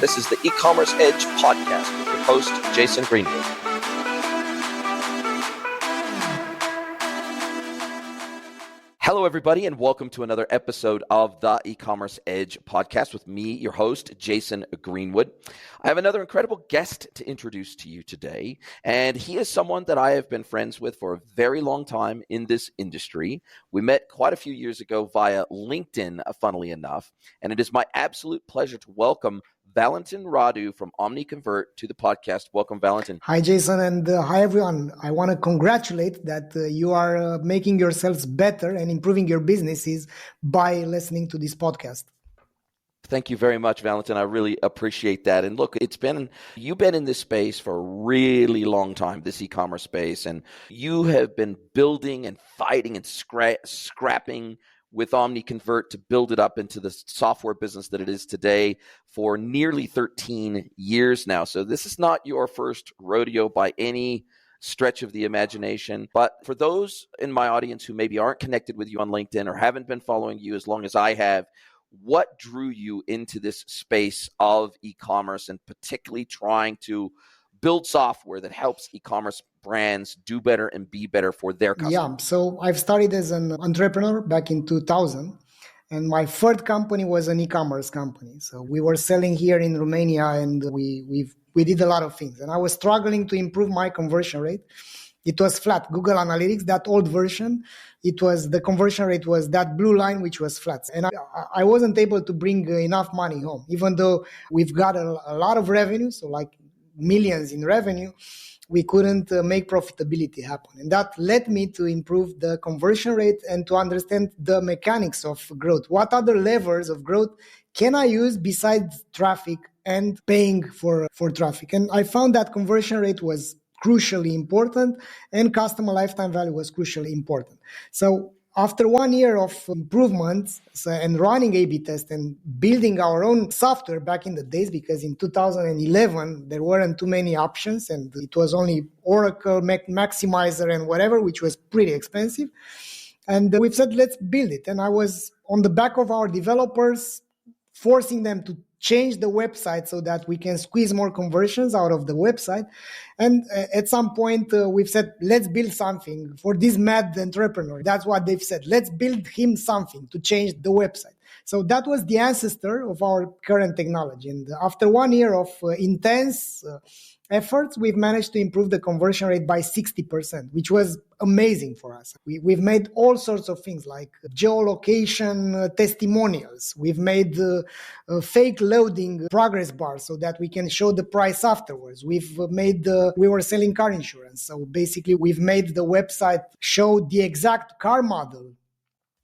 This is the E-Commerce Edge podcast with your host, Jason Greenwood. Hello, everybody, and welcome to another episode of the E-Commerce Edge podcast with me, your host, Jason Greenwood. I have another incredible guest to introduce to you today, and he is someone that I have been friends with for a very long time in this industry. We met quite a few years ago via LinkedIn, funnily enough, and it is my absolute pleasure to welcome VALENTIN RADU from Omniconvert to the podcast. Welcome, VALENTIN. Hi, Jason, and hi, everyone. I want to congratulate that you are making yourselves better and improving your businesses by listening to this podcast. Thank you very much, VALENTIN. I really appreciate that. And look, you've been in this space for a really long time, this e-commerce space, and you have been building and fighting and scrapping with Omniconvert to build it up into the software business that it is today for nearly 13 years now. So this is not your first rodeo by any stretch of the imagination. But for those in my audience who maybe aren't connected with you on LinkedIn or haven't been following you as long as I have, what drew you into this space of e-commerce and particularly trying to build software that helps e-commerce brands do better and be better for their customers? Yeah, so I've started as an entrepreneur back in 2000, and my first company was an e-commerce company. So we were selling here in Romania, and we did a lot of things. And I was struggling to improve my conversion rate. It was flat. Google Analytics, that old version, the conversion rate was that blue line, which was flat. And I wasn't able to bring enough money home, even though we've got a lot of revenue, so like millions in revenue, we couldn't make profitability happen. And that led me to improve the conversion rate and to understand the mechanics of growth. What other levers of growth can I use besides traffic and paying for traffic? And I found that conversion rate was crucially important and customer lifetime value was crucially important. So after 1 year of improvements and running A/B tests and building our own software back in the days, because in 2011, there weren't too many options and it was only Oracle, Maximizer and whatever, which was pretty expensive. And we've said, let's build it. And I was on the back of our developers, forcing them to change the website so that we can squeeze more conversions out of the website. And at some point, we've said, let's build something for this mad entrepreneur. That's what they've said. Let's build him something to change the website. So that was the ancestor of our current technology. And after 1 year of intense efforts, we've managed to improve the conversion rate by 60%, which was amazing for us. We've made all sorts of things like geolocation testimonials. We've made fake loading progress bars so that we can show the price afterwards. We were selling car insurance. So basically, we've made the website show the exact car model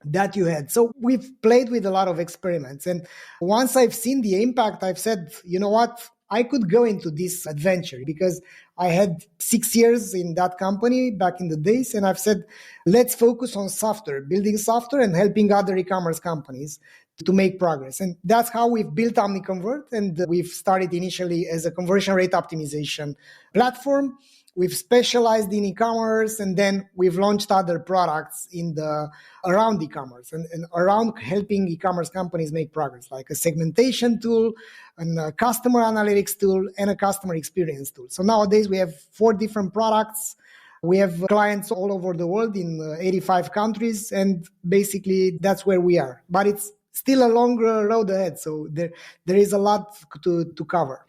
that you had. So we've played with a lot of experiments. And once I've seen the impact, I've said, you know what? I could go into this adventure because I had 6 years in that company back in the days. And I've said, let's focus on software, building software and helping other e-commerce companies to make progress. And that's how we've built Omniconvert. And we've started initially as a conversion rate optimization platform. We've specialized in e-commerce, and then we've launched other products around e-commerce and around helping e-commerce companies make progress, like a segmentation tool, and a customer analytics tool, and a customer experience tool. So nowadays we have 4 different products. We have clients all over the world in 85 countries, and basically that's where we are. But it's still a longer road ahead, so there is a lot to cover.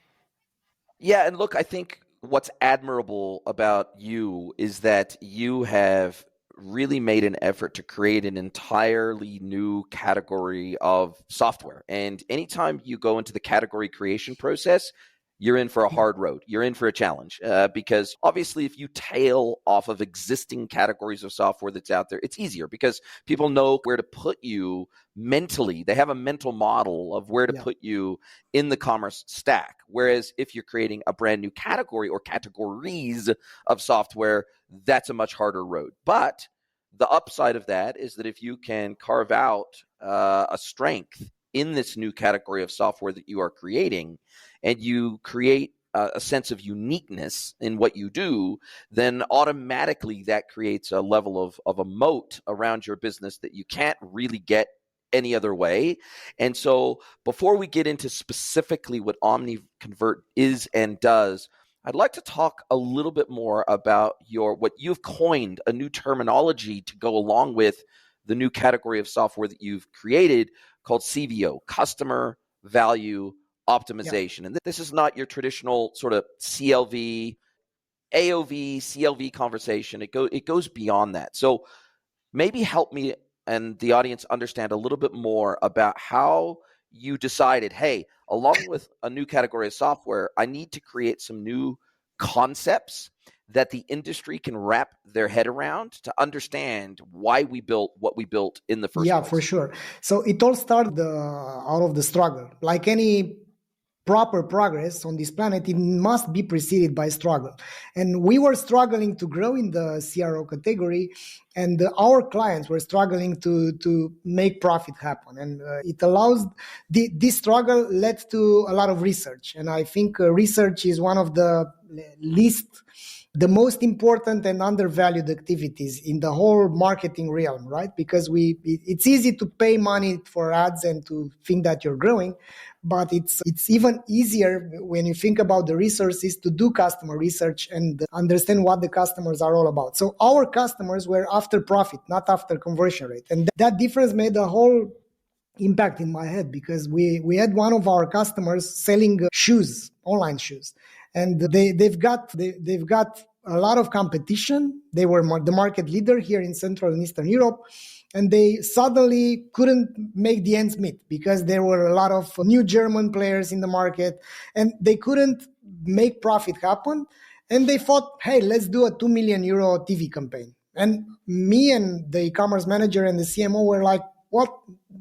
Yeah, and look, I think what's admirable about you is that you have really made an effort to create an entirely new category of software. And anytime you go into the category creation process, you're in for a hard road. You're in for a challenge because obviously if you tail off of existing categories of software that's out there, it's easier because people know where to put you mentally. They have a mental model of where to put you in the commerce stack. Whereas if you're creating a brand new category or categories of software, that's a much harder road. But the upside of that is that if you can carve out a strength in this new category of software that you are creating, and you create a sense of uniqueness in what you do, then automatically that creates a level of a moat around your business that you can't really get any other way. And so before we get into specifically what Omniconvert is and does, I'd like to talk a little bit more about what you've coined, a new terminology to go along with the new category of software that you've created called CVO, Customer Value Optimization. Yeah. And this is not your traditional sort of CLV, AOV, CLV conversation. It goes beyond that. So maybe help me and the audience understand a little bit more about how you decided, hey, along with a new category of software, I need to create some new concepts that the industry can wrap their head around to understand why we built what we built in the first place. Yeah, for sure. So it all started out of the struggle. Like any proper progress on this planet, it must be preceded by struggle. And we were struggling to grow in the CRO category, and our clients were struggling to make profit happen. And it allows, this struggle led to a lot of research. And I think research is one of the the most important and undervalued activities in the whole marketing realm, right? Because it's easy to pay money for ads and to think that you're growing, but it's even easier when you think about the resources to do customer research and understand what the customers are all about. So our customers were after profit, not after conversion rate. And that difference made a whole impact in my head, because we had one of our customers selling shoes, online shoes. And they've got a lot of competition. They were the market leader here in Central and Eastern Europe, and they suddenly couldn't make the ends meet because there were a lot of new German players in the market, and they couldn't make profit happen. And they thought, hey, let's do a 2 million euro TV campaign. And me and the e-commerce manager and the CMO were like, what?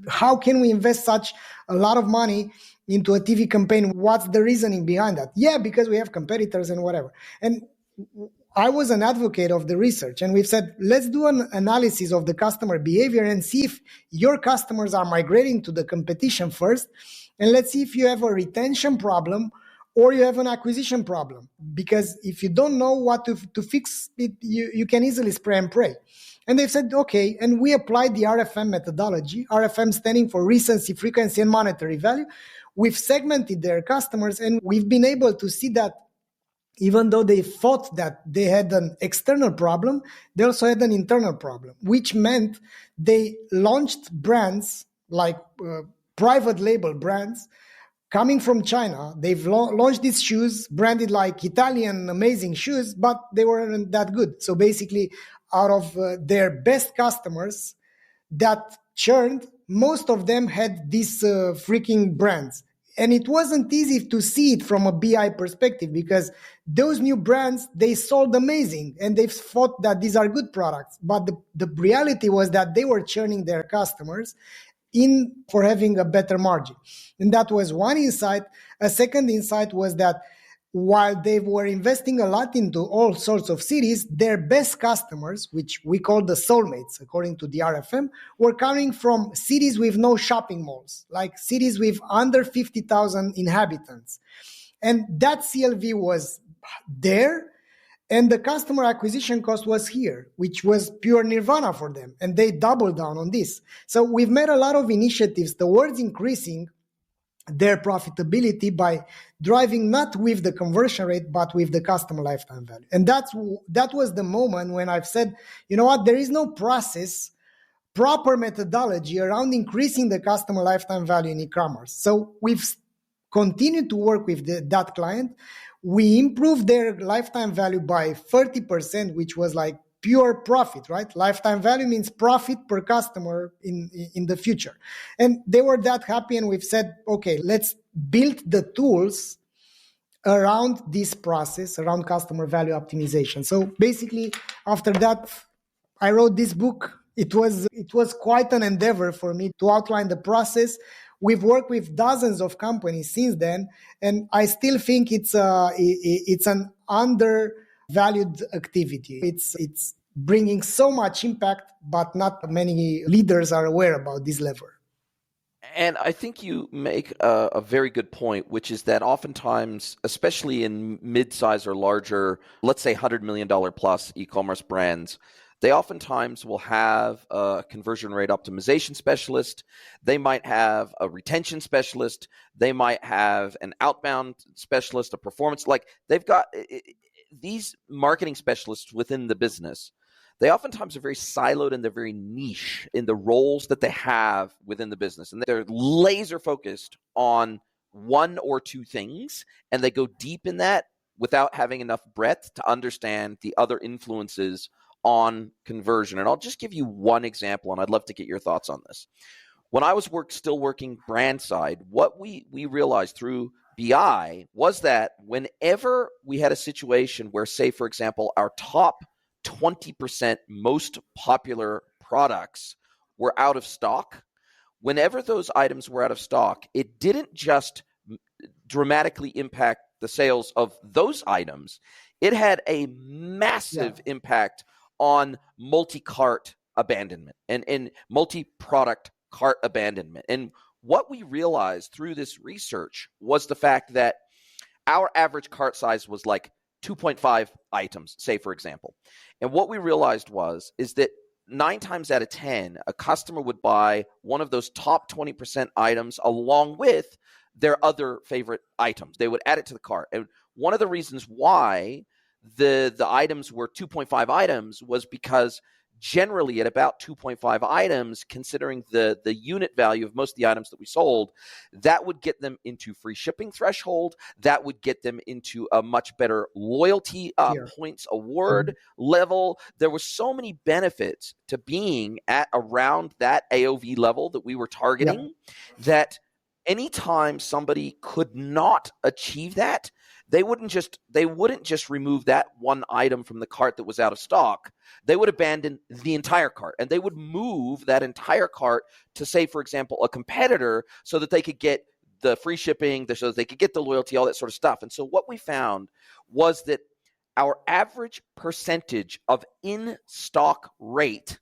How can we invest such a lot of money into a TV campaign? What's the reasoning behind that? Yeah, because we have competitors and whatever. And I was an advocate of the research, and we've said, let's do an analysis of the customer behavior and see if your customers are migrating to the competition first. And let's see if you have a retention problem or you have an acquisition problem. Because if you don't know what to fix it, you can easily spray and pray. And they've said, okay, and we applied the RFM methodology, RFM standing for recency, frequency, and monetary value. We've segmented their customers, and we've been able to see that even though they thought that they had an external problem, they also had an internal problem, which meant they launched brands like private label brands coming from China. They've launched these shoes branded like Italian amazing shoes, but they weren't that good. So basically, out of their best customers that churned, most of them had these freaking brands. And it wasn't easy to see it from a BI perspective, because those new brands, they sold amazing and they thought that these are good products. But the reality was that they were churning their customers in for having a better margin. And that was one insight. A second insight was that while they were investing a lot into all sorts of cities, their best customers, which we call the soulmates, according to the RFM, were coming from cities with no shopping malls, like cities with under 50,000 inhabitants. And that CLV was there, and the customer acquisition cost was here, which was pure nirvana for them. And they doubled down on this. So we've made a lot of initiatives towards increasing their profitability by driving not with the conversion rate, but with the customer lifetime value. And that was the moment when I've said, you know what, there is no process, proper methodology around increasing the customer lifetime value in e-commerce. So we've continued to work with that client. We improved their lifetime value by 30%, which was like pure profit, right? Lifetime value means profit per customer in the future. And they were that happy, and we've said, okay, let's build the tools around this process, around customer value optimization. So basically, after that, I wrote this book. It was quite an endeavor for me to outline the process. We've worked with dozens of companies since then, and I still think it's an undervalued activity. It's bringing so much impact, but not many leaders are aware about this lever. And I think you make a very good point, which is that oftentimes, especially in mid-size or larger, let's say $100 million plus e-commerce brands, They oftentimes will have a conversion rate optimization specialist. They might have a retention specialist. They might have an outbound specialist, a performance. Like they've got these marketing specialists within the business. They oftentimes are very siloed and they're very niche in the roles that they have within the business. And they're laser focused on one or two things, and they go deep in that without having enough breadth to understand the other influences on conversion. And I'll just give you one example, and I'd love to get your thoughts on this. When I was still working brand side, what we realized through BI was that whenever we had a situation where, say, for example, our top 20% most popular products were out of stock, whenever those items were out of stock, it didn't just dramatically impact the sales of those items. It had a massive impact on multi-cart abandonment and multi-product cart abandonment. And what we realized through this research was the fact that our average cart size was like 2.5 items, say, for example. And what we realized is that 9 times out of 10, a customer would buy one of those top 20% items along with their other favorite items. They would add it to the cart. And one of the reasons why the items were 2.5 items was because generally at about 2.5 items, considering the unit value of most of the items that we sold, that would get them into free shipping threshold. That would get them into a much better loyalty points award level. There were so many benefits to being at around that AOV level that we were targeting that anytime somebody could not achieve that, they wouldn't just remove that one item from the cart that was out of stock. They would abandon the entire cart, and they would move that entire cart to, say, for example, a competitor so that they could get the free shipping, so that they could get the loyalty, all that sort of stuff. And so what we found was that our average percentage of in-stock rate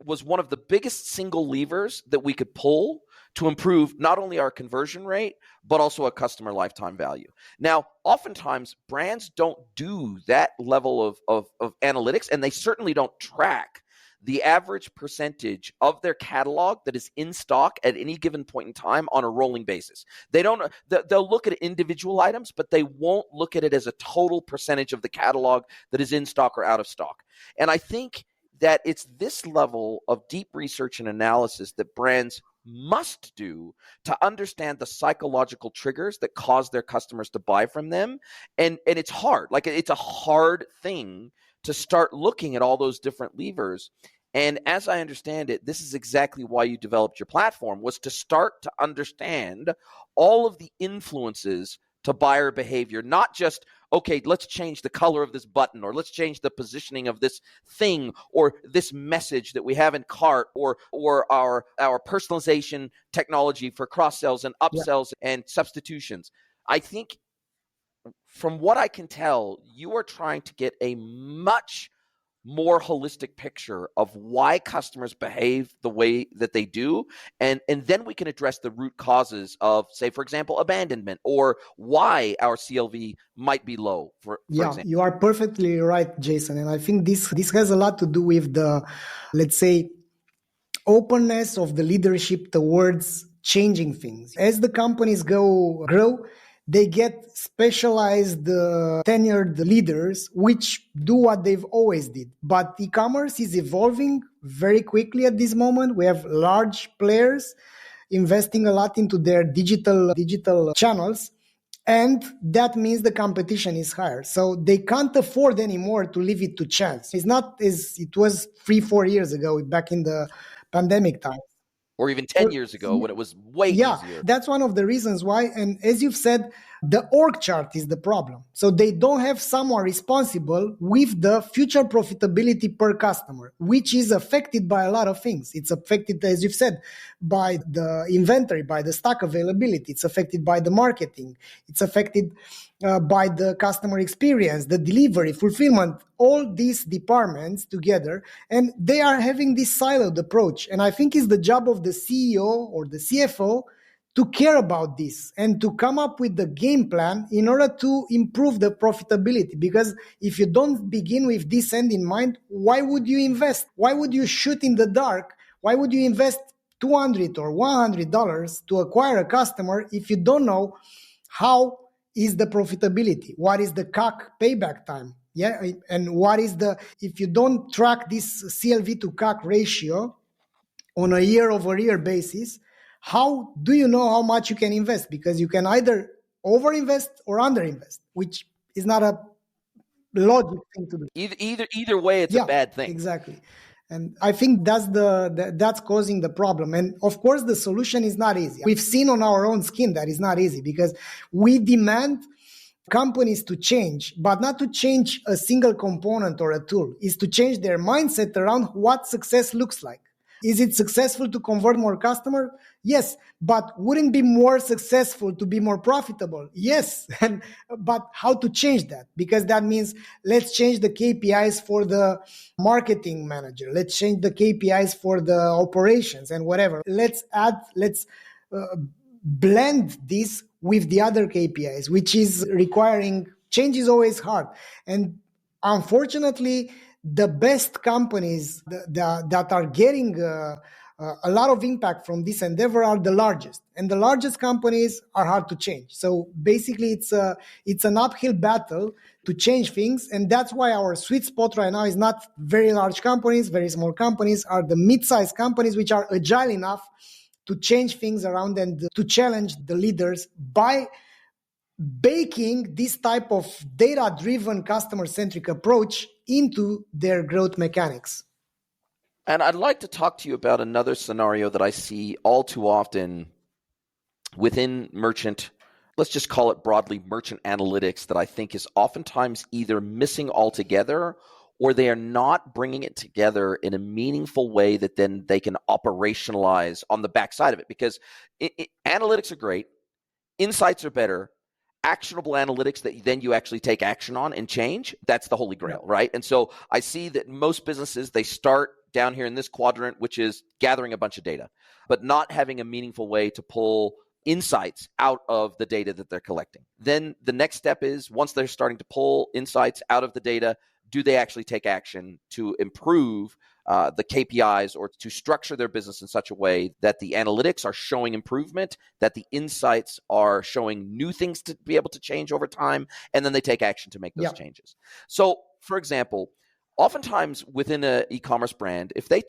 was one of the biggest single levers that we could pull to improve not only our conversion rate, but also a customer lifetime value. Now, oftentimes brands don't do that level of analytics, and they certainly don't track the average percentage of their catalog that is in stock at any given point in time on a rolling basis. They'll look at individual items, but they won't look at it as a total percentage of the catalog that is in stock or out of stock. And I think that it's this level of deep research and analysis that brands must do to understand the psychological triggers that cause their customers to buy from them. And it's hard. Like, it's a hard thing to start looking at all those different levers. And as I understand it, this is exactly why you developed your platform, was to start to understand all of the influences to buyer behavior, not just, okay, let's change the color of this button, or let's change the positioning of this thing, or this message that we have in cart, or our personalization technology for cross-sells and upsells and substitutions. I think from what I can tell, you are trying to get a much more holistic picture of why customers behave the way that they do. And then we can address the root causes of, say, for example, abandonment, or why our CLV might be low, for example. You are perfectly right, Jason. And I think this has a lot to do with the, let's say, openness of the leadership towards changing things. As the companies grow, they get specialized tenured leaders which do what they've always did. But e-commerce is evolving very quickly at this moment. We have large players investing a lot into their digital channels, and that means the competition is higher. So they can't afford anymore to leave it to chance. It's not as it was 3-4 years ago, back in the pandemic time. Or even 10 years ago, when it was way easier. That's one of the reasons why. And as you've said, the org chart is the problem. So they don't have someone responsible with the future profitability per customer, which is affected by a lot of things. It's affected, as you've said, by the inventory, by the stock availability. It's affected by the marketing. It's affected by the customer experience, the delivery, fulfillment, all these departments together. And they are having this siloed approach. And I think it's the job of the CEO or the CFO to care about this and to come up with the game plan in order to improve the profitability. Because if you don't begin with this end in mind, why would you invest? Why would you shoot in the dark? Why would you invest $200 or $100 to acquire a customer if you don't know how is the profitability? What is the CAC payback time? Yeah, and what is if you don't track this CLV to CAC ratio on a year-over-year basis, how do you know how much you can invest? Because you can either overinvest or underinvest, which is not a logic thing to do. Either way, it's a bad thing. Exactly. And I think that's causing the problem. And of course, the solution is not easy. We've seen on our own skin that is not easy, because we demand companies to change, but not to change a single component or a tool, is to change their mindset around what success looks like. Is it successful to convert more customers? Yes. But wouldn't it be more successful to be more profitable? Yes. But how to change that? Because that means let's change the KPIs for the marketing manager. Let's change the KPIs for the operations and whatever. Let's blend this with the other KPIs, which is requiring change is always hard. And unfortunately, the best companies that are getting a lot of impact from this endeavor are the largest, and the largest companies are hard to change. So basically, it's an uphill battle to change things, and that's why our sweet spot right now is not very large companies, very small companies, are the mid-sized companies which are agile enough to change things around and to challenge the leaders by baking this type of data-driven, customer-centric approach into their growth mechanics. And I'd like to talk to you about another scenario that I see all too often within merchant, let's just call it broadly merchant analytics, that I think is oftentimes either missing altogether, or they are not bringing it together in a meaningful way that then they can operationalize on the backside of it. Because analytics are great, insights are better, actionable analytics that then you actually take action on and change, that's the holy grail, right? And so I see that most businesses, they start down here in this quadrant, which is gathering a bunch of data, but not having a meaningful way to pull insights out of the data that they're collecting. Then the next step is, once they're starting to pull insights out of the data, do they actually take action to improve the KPIs or to structure their business in such a way that the analytics are showing improvement, that the insights are showing new things to be able to change over time, and then they take action to make those changes. So, for example, oftentimes within an e-commerce brand, if they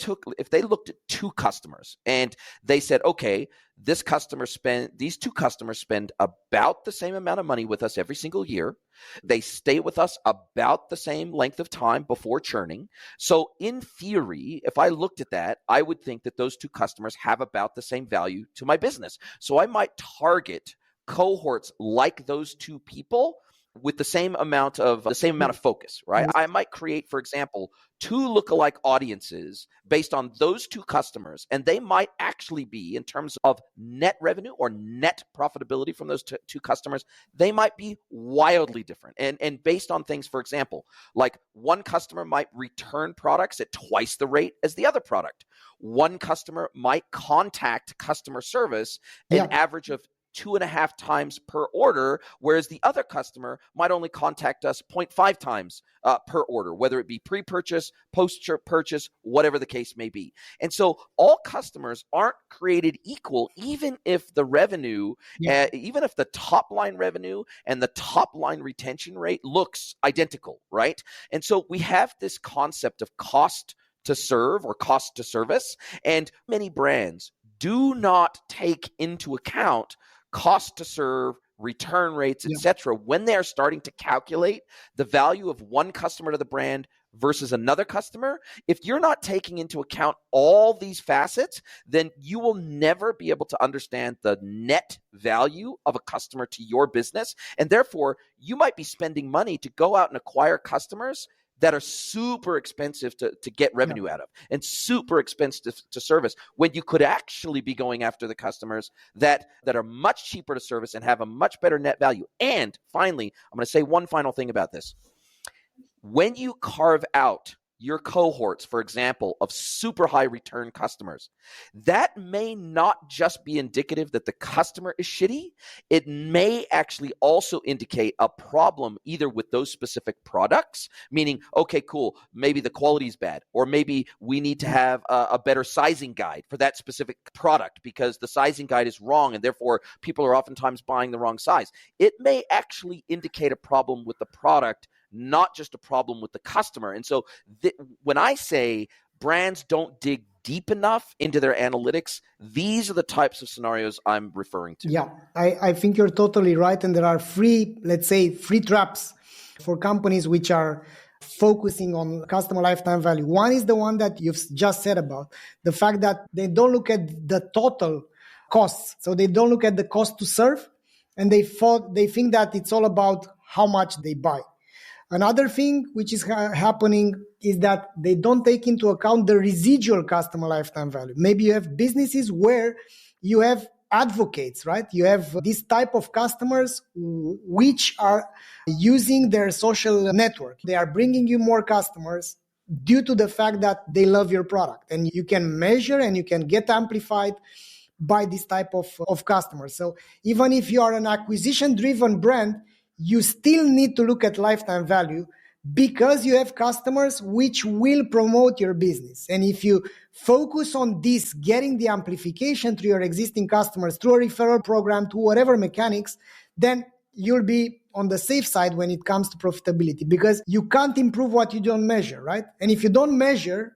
looked at two customers and they said, okay, these two customers spend about the same amount of money with us every single year. They stay with us about the same length of time before churning. So in theory, if I looked at that, I would think that those two customers have about the same value to my business. So I might target cohorts like those two people with the same amount of focus, right? I might create, for example, two lookalike audiences based on those two customers, and they might actually be, in terms of net revenue or net profitability from those two customers, they might be wildly different. And based on things, for example, like one customer might return products at twice the rate as the other product. One customer might contact customer service an average of 2.5 times per order, whereas the other customer might only contact us 0.5 times per order, whether it be pre-purchase, post-purchase, whatever the case may be. And so all customers aren't created equal, even if the revenue, even if the top line revenue and the top line retention rate looks identical, right? And so we have this concept of cost to serve or cost to service, and many brands do not take into account cost to serve, return rates, etc., when they are starting to calculate the value of one customer to the brand versus another customer. If you're not taking into account all these facets, then you will never be able to understand the net value of a customer to your business. And therefore, you might be spending money to go out and acquire customers that are super expensive to get revenue out of and super expensive to service, when you could actually be going after the customers that are much cheaper to service and have a much better net value. And finally, I'm going to say one final thing about this. When you carve out your cohorts, for example, of super high return customers, that may not just be indicative that the customer is shitty. It may actually also indicate a problem either with those specific products, meaning, okay, cool, maybe the quality is bad, or maybe we need to have a better sizing guide for that specific product because the sizing guide is wrong and therefore people are oftentimes buying the wrong size. It may actually indicate a problem with the product, not just a problem with the customer. And so when I say brands don't dig deep enough into their analytics, these are the types of scenarios I'm referring to. Yeah, I think you're totally right. And there are free traps for companies which are focusing on customer lifetime value. One is the one that you've just said about, the fact that they don't look at the total costs. So they don't look at the cost to serve, and they think that it's all about how much they buy. Another thing which is happening is that they don't take into account the residual customer lifetime value. Maybe you have businesses where you have advocates, right? You have this type of customers which are using their social network. They are bringing you more customers due to the fact that they love your product. And you can measure and you can get amplified by this type of customers. So even if you are an acquisition-driven brand, you still need to look at lifetime value because you have customers which will promote your business. And if you focus on this, getting the amplification through your existing customers, through a referral program, to whatever mechanics, then you'll be on the safe side when it comes to profitability, because you can't improve what you don't measure, right? And if you don't measure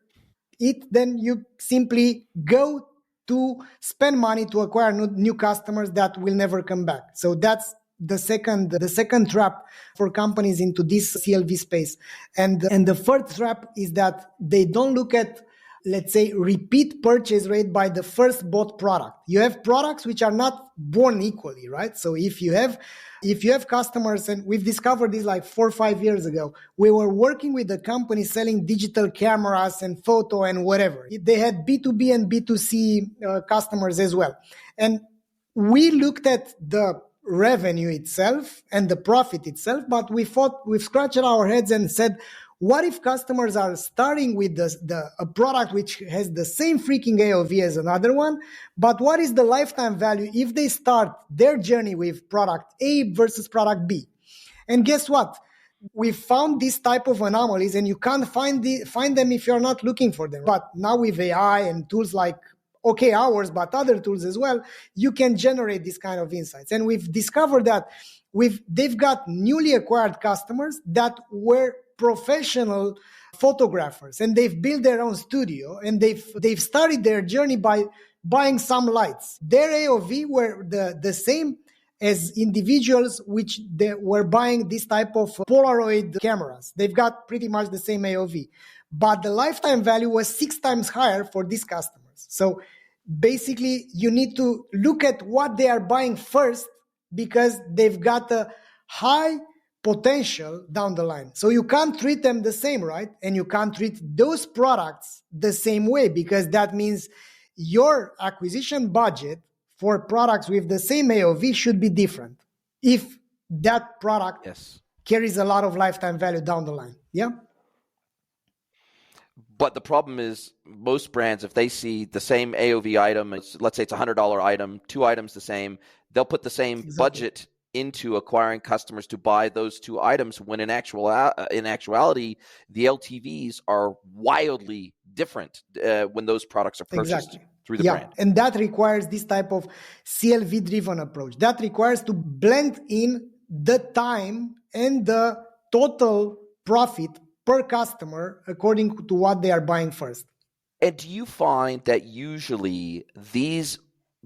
it, then you simply go to spend money to acquire new customers that will never come back. So that's the second trap for companies into this CLV space. And the third trap is that they don't look at, let's say, repeat purchase rate by the first bought product. You have products which are not born equally, right? So if you have customers, and we've discovered this like 4 or 5 years ago, we were working with a company selling digital cameras and photo and whatever. They had B2B and B2C customers as well. And we looked at the revenue itself and the profit itself, but we've scratched our heads and said, what if customers are starting with a product which has the same freaking AOV as another one, but what is the lifetime value if they start their journey with product A versus product B? And guess what? We found this type of anomalies, and you can't find them if you're not looking for them. But now with AI and tools like OKRs, but other tools as well, you can generate this kind of insights. And we've discovered that they've got newly acquired customers that were professional photographers, and they've built their own studio, and they've started their journey by buying some lights. Their AOV were the same as individuals which they were buying this type of Polaroid cameras. They've got pretty much the same AOV, but the lifetime value was 6 times higher for these customers. So basically, you need to look at what they are buying first, because they've got a high potential down the line. So you can't treat them the same, right? And you can't treat those products the same way, because that means your acquisition budget for products with the same AOV should be different if that product carries a lot of lifetime value down the line. Yeah. But the problem is, most brands, if they see the same AOV item, let's say it's a $100 item, 2 items the same, they'll put the same budget into acquiring customers to buy those 2 items, when in actuality, the LTVs are wildly different when those products are purchased through the brand. And that requires this type of CLV-driven approach. That requires to blend in the time and the total profit per customer according to what they are buying first. And do you find that usually these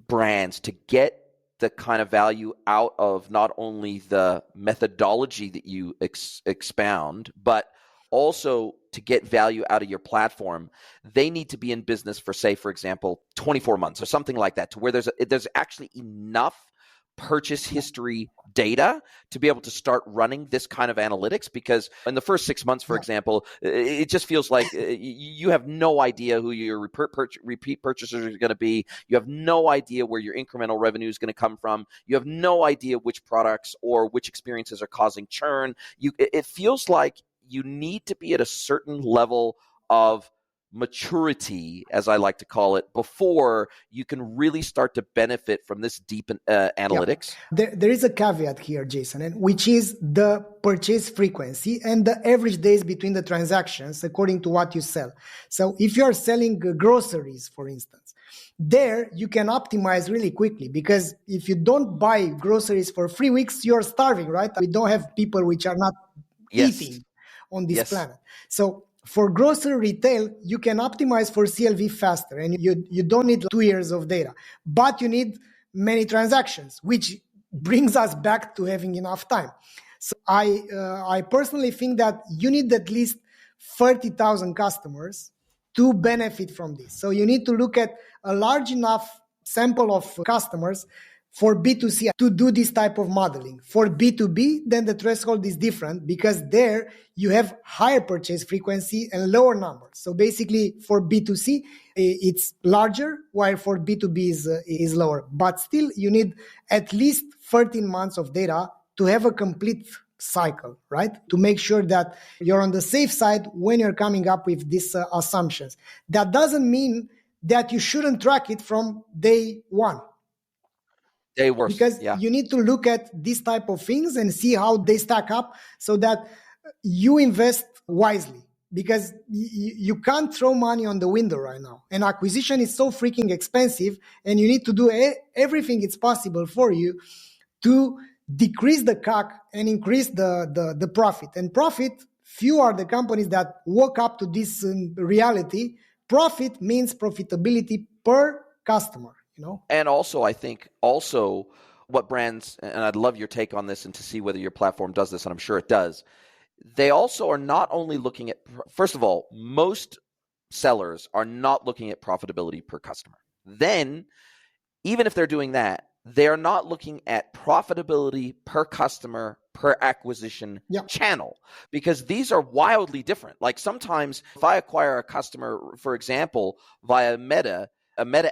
brands, to get the kind of value out of not only the methodology that you expound, but also to get value out of your platform, they need to be in business for, say, for example, 24 months or something like that, to where there's actually enough purchase history data to be able to start running this kind of analytics? Because in the first 6 months, for example, it just feels like you have no idea who your repeat purchasers are going to be. You have no idea where your incremental revenue is going to come from. You have no idea which products or which experiences are causing churn. It feels like you need to be at a certain level of maturity, as I like to call it, before you can really start to benefit from this deep analytics? There is a caveat here, Jason, which is the purchase frequency and the average days between the transactions according to what you sell. So if you're selling groceries, for instance, there you can optimize really quickly, because if you don't buy groceries for 3 weeks, you're starving, right? We don't have people which are not eating on this planet. So for grocery retail, you can optimize for CLV faster, and you don't need 2 years of data, but you need many transactions, which brings us back to having enough time. So I personally think that you need at least 30,000 customers to benefit from this. So you need to look at a large enough sample of customers for B2C to do this type of modeling. For B2B, then the threshold is different, because there you have higher purchase frequency and lower numbers. So basically for B2C, it's larger, while for B2B is lower. But still, you need at least 13 months of data to have a complete cycle, right? To make sure that you're on the safe side when you're coming up with these assumptions. That doesn't mean that you shouldn't track it from day one. Because you need to look at these type of things and see how they stack up so that you invest wisely, because you can't throw money on the window right now. And acquisition is so freaking expensive, and you need to do everything it's possible for you to decrease the CAC and increase the profit. And profit, few are the companies that woke up to this reality. Profit means profitability per customer. And also, I think what brands, and I'd love your take on this and to see whether your platform does this, and I'm sure it does, they also are not only looking at, first of all, most sellers are not looking at profitability per customer. Then, even if they're doing that, they're not looking at profitability per customer per acquisition channel, because these are wildly different. Like sometimes if I acquire a customer, for example, via a meta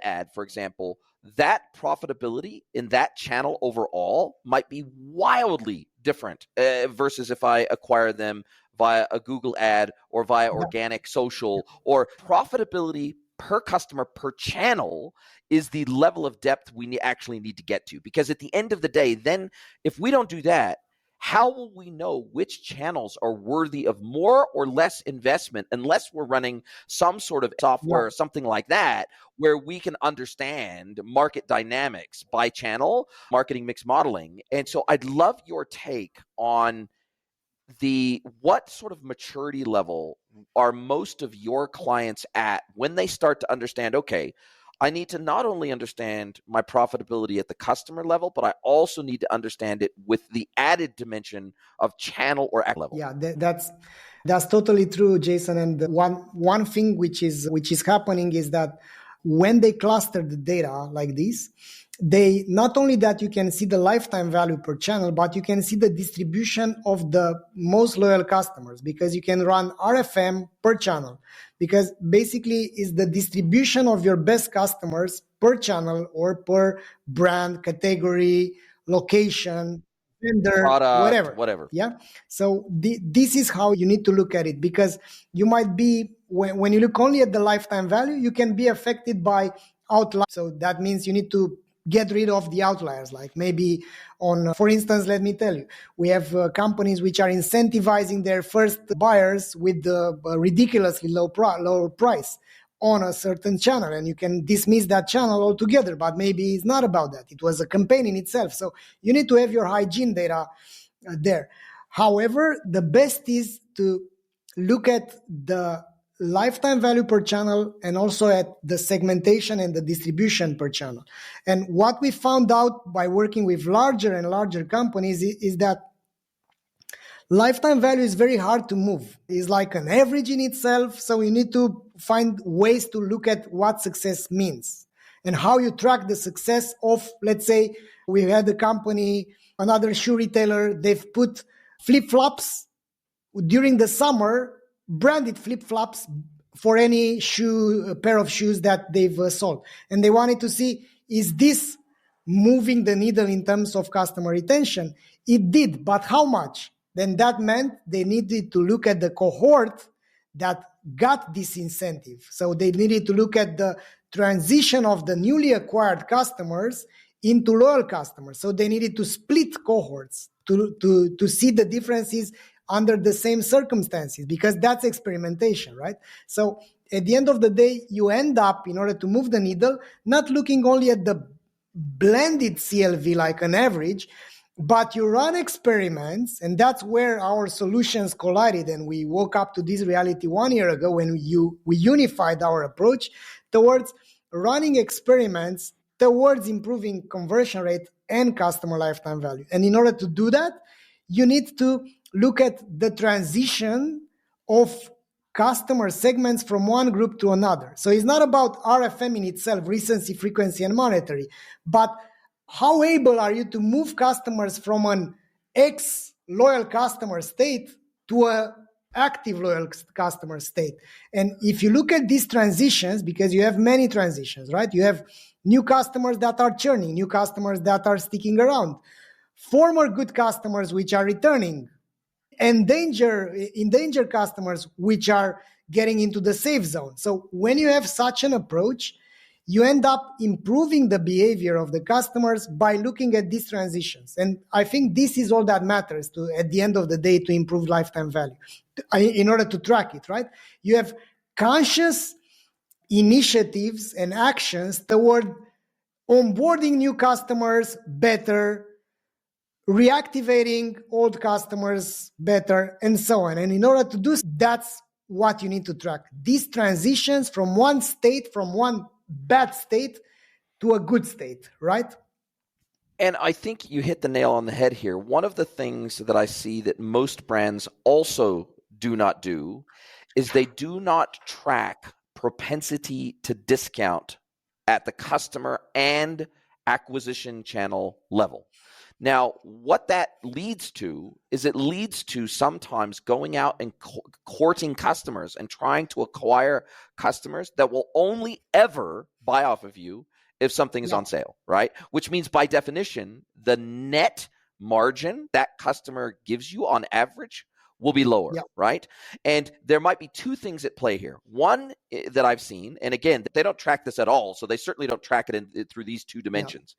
ad, for example, that profitability in that channel overall might be wildly different versus if I acquire them via a Google ad or via organic social. Or profitability per customer per channel is the level of depth we actually need to get to, because at the end of the day, then if we don't do that, how will we know which channels are worthy of more or less investment unless we're running some sort of software or something like that, where we can understand market dynamics by channel, marketing mix modeling? And so I'd love your take on what sort of maturity level are most of your clients at when they start to understand, okay, I need to not only understand my profitability at the customer level, but I also need to understand it with the added dimension of channel or act level. Yeah, that's totally true, Jason. And one thing which is happening is that when they cluster the data like this, they not only that you can see the lifetime value per channel, but you can see the distribution of the most loyal customers, because you can run RFM per channel, because basically is the distribution of your best customers per channel or per brand, category, location, vendor, product, whatever. Yeah. So this is how you need to look at it, because you might be, when you look only at the lifetime value, you can be affected by outliers. So that means you need to get rid of the outliers. Like maybe for instance, let me tell you, we have companies which are incentivizing their first buyers with the ridiculously low price on a certain channel, and you can dismiss that channel altogether, but maybe it's not about that. It was a campaign in itself. So you need to have your hygiene data there. However, the best is to look at the lifetime value per channel and also at the segmentation and the distribution per channel. And what we found out by working with larger and larger companies is that lifetime value is very hard to move. It's like an average in itself. So you need to find ways to look at what success means and how you track the success of, let's say, we had a company, another shoe retailer, they've put flip-flops during the summer, branded flip-flops for any pair of shoes that they've sold. And they wanted to see, is this moving the needle in terms of customer retention? It did, but how much? Then that meant they needed to look at the cohort that got this incentive. So they needed to look at the transition of the newly acquired customers into loyal customers. So they needed to split cohorts to see the differences under the same circumstances, because that's experimentation, right? So at the end of the day, you end up, in order to move the needle, not looking only at the blended CLV like an average, but you run experiments, and that's where our solutions collided. And we woke up to this reality 1 year ago when we unified our approach towards running experiments towards improving conversion rate and customer lifetime value. And in order to do that, you need to look at the transition of customer segments from one group to another. So it's not about RFM in itself, recency, frequency, and monetary, but how able are you to move customers from an ex-loyal customer state to a active loyal customer state? And if you look at these transitions, because you have many transitions, right? You have new customers that are churning, new customers that are sticking around, former good customers which are returning, endanger customers which are getting into the safe zone. So when you have such an approach, you end up improving the behavior of the customers by looking at these transitions. And I think this is all that matters to, at the end of the day, to improve lifetime value, in order to track it, right? You have conscious initiatives and actions toward onboarding new customers better, reactivating old customers better, and so on. And in order to do that's what you need to track. These transitions from one state, from one bad state to a good state, right? And I think you hit the nail on the head here. One of the things that I see that most brands also do not do is they do not track propensity to discount at the customer and acquisition channel level. Now, what that leads to is it leads to sometimes going out and courting customers and trying to acquire customers that will only ever buy off of you if something is on sale, right? Which means by definition, the net margin that customer gives you on average will be lower, right? And there might be two things at play here. One that I've seen, and again, they don't track this at all, so they certainly don't track it through these two dimensions.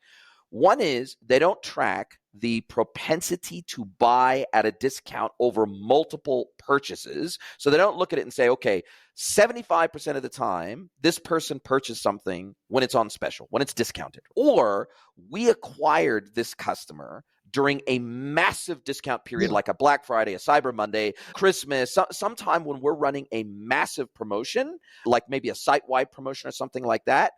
One is they don't track the propensity to buy at a discount over multiple purchases. So they don't look at it and say, okay, 75% of the time, this person purchased something when it's on special, when it's discounted. Or we acquired this customer during a massive discount period like a Black Friday, a Cyber Monday, Christmas, sometime when we're running a massive promotion, like maybe a site-wide promotion or something like that.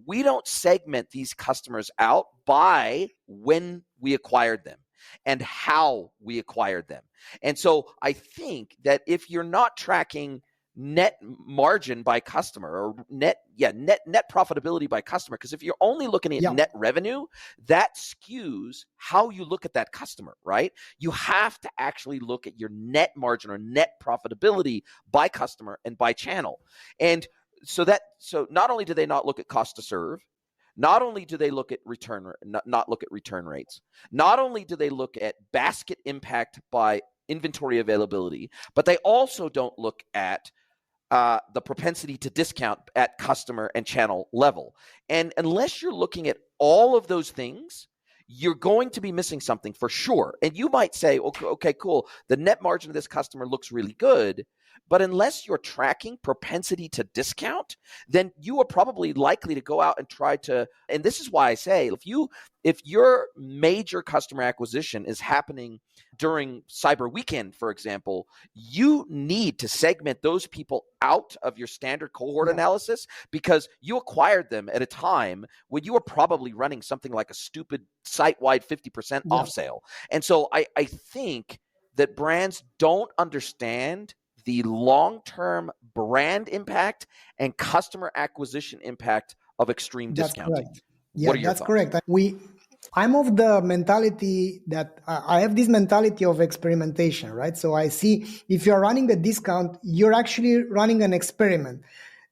We don't segment these customers out by when we acquired them and how we acquired them. And so I think that if you're not tracking net margin by customer or net profitability by customer, because if you're only looking at net revenue, that skews how you look at that customer, right? You have to actually look at your net margin or net profitability by customer and by channel. And so not only do they not look at cost to serve, not only do they look at not look at return rates, not only do they look at basket impact by inventory availability, but they also don't look at the propensity to discount at customer and channel level. And unless you're looking at all of those things, you're going to be missing something for sure. And you might say, okay, cool. The net margin of this customer looks really good. But unless you're tracking propensity to discount, then you are probably likely to go out and try to, and this is why I say, if your major customer acquisition is happening during Cyber Weekend, for example, you need to segment those people out of your standard cohort analysis, because you acquired them at a time when you were probably running something like a stupid site-wide 50% off sale. And so I think that brands don't understand the long-term brand impact and customer acquisition impact of extreme discounting. Correct. Yeah, that's correct. I'm of the mentality that I have this mentality of experimentation, right? So I see if you're running a discount, you're actually running an experiment.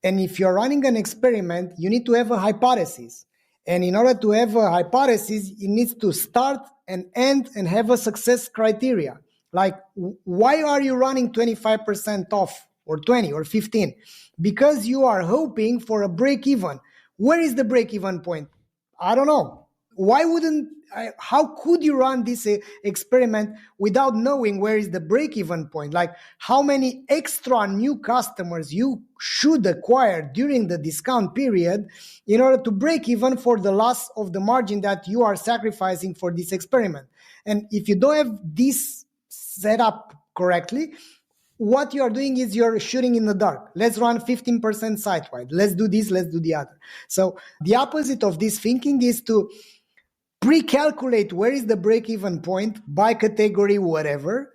And if you're running an experiment, you need to have a hypothesis. And in order to have a hypothesis, it needs to start and end and have a success criteria. Like, why are you running 25% off or 20 or 15 because you are hoping for a break even. Where is the break even point? I don't know. How could you run this experiment without knowing where is the break even point? Like how many extra new customers you should acquire during the discount period in order to break even for the loss of the margin that you are sacrificing for this experiment. And if you don't have this set up correctly, what you are doing is you're shooting in the dark. Let's run 15% site-wide. Let's do this, let's do the other. So the opposite of this thinking is to pre-calculate where is the break-even point by category, whatever,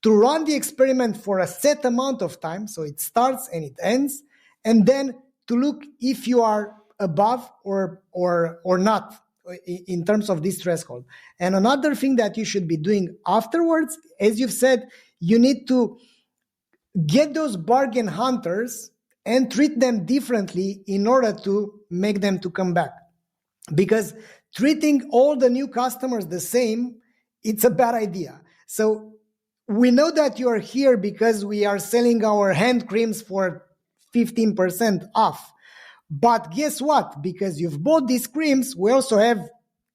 to run the experiment for a set amount of time, so it starts and it ends, and then to look if you are above or not in terms of this threshold. And another thing that you should be doing afterwards, as you've said, you need to get those bargain hunters and treat them differently in order to make them to come back. Because treating all the new customers the same, it's a bad idea. So we know that you are here because we are selling our hand creams for 15% off. But guess what? Because you've bought these creams, we also have